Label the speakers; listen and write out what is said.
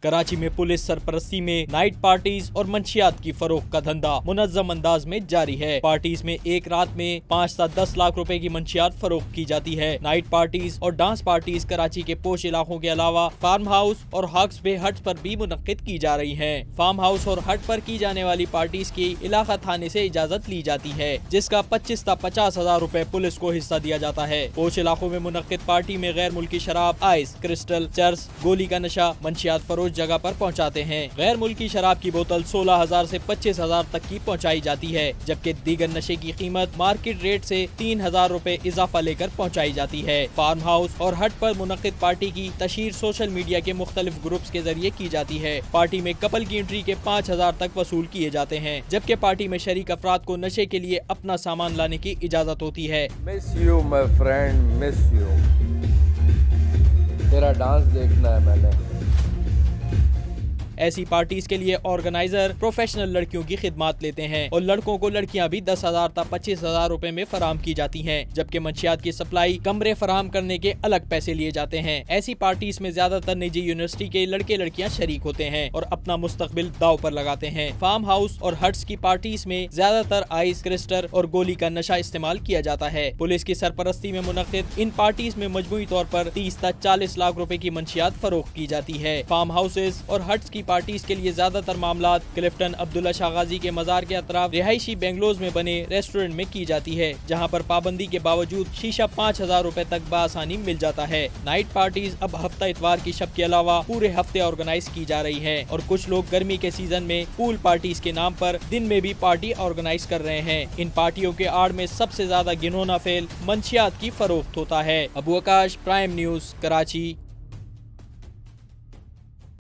Speaker 1: कराची में पुलिस सरपरस्ती में night parties और मंशियात की फरोख्त का धंधा मुनज़्ज़म अंदाज में जारी है। पार्टीज में एक रात में 5 से 10 लाख रुपए की मंशियात फरोख्त की जाती है। नाइट पार्टीज और डांस पार्टीज कराची के पोश इलाकों के अलावा फार्म हाउस और हॉक्स बे हट पर भी मुनक्किद की जा रही है। फार्म हाउस और हट पर की जाने वाली पार्टीज की इलाका थाने से इजाजत ली जाती है, जिसका 25 से 50 हजार रुपए पुलिस को हिस्सा दिया जाता है। पोश इलाकों में मुनक्किद पार्टी में गैर मुल्की शराब, आइस, क्रिस्टल, चर्स, गोली का नशा, मंशियात फरोश जगह पर पहुंचाते हैं। गैर मुल्की शराब की बोतल 16,000 से 25,000 तक की पहुंचाई जाती है, जबकि दीगर नशे की कीमत मार्केट रेट से 3,000 रुपए इजाफा लेकर पहुंचाई जाती है। फार्म हाउस और हट पर मुनक्किद पार्टी की तशहीर सोशल मीडिया के मुख्तलिफ ग्रुप्स के जरिए की जाती है। पार्टी में कपल की एंट्री के 5,000 तक वसूल किए जाते हैं, जबकि पार्टी में शरीक अफराद को नशे के लिए अपना सामान लाने की इजाजत होती है।
Speaker 2: Miss you my friend, miss you. तेरा डांस देखना है मैंने।
Speaker 1: ऐसी पार्टीज के लिए ऑर्गेनाइजर प्रोफेशनल लड़कियों की खिदमात लेते हैं और लड़कों को लड़कियां भी 10,000 तक 25,000 रुपए में फराम की जाती हैं, जबकि मंशियात की सप्लाई कमरे फराम करने के अलग पैसे लिए जाते हैं। ऐसी पार्टीज में ज्यादातर निजी यूनिवर्सिटी के लड़के लड़कियां शरीक होते हैं और अपना मुस्तकबिल दाव पर लगाते हैं। फार्म हाउस और हट्स की पार्टीज में ज्यादातर आइस, क्रिस्टल और गोली का नशा इस्तेमाल किया जाता है। पुलिस की सरपरस्ती में मुनक्किद इन पार्टीज में मजमूई तौर पर 30 से 40 लाख रुपए की मंशियात फरोख्त की जाती है। फार्म हाउसेज और हट्स की पार्टीज के लिए ज्यादातर मामलात क्लिफ्टन अब्दुल्ला शाह गाजी के मजार के अतराफ रिहायशी बेंगलोज में बने रेस्टोरेंट में की जाती है, जहां पर पाबंदी के बावजूद शीशा 5,000 रुपए तक बआसानी मिल जाता है। नाइट पार्टीज अब हफ्ता इतवार की शब के अलावा पूरे हफ्ते ऑर्गेनाइज की जा रही है और कुछ लोग गर्मी के सीजन में पूल पार्टीज के नाम पर दिन में भी पार्टी ऑर्गेनाइज कर रहे हैं। इन पार्टियों के आड़ में सबसे ज्यादा गिनौना फेल मंशियात की फरोख्त होता है। अबू आकाश, प्राइम न्यूज, कराची।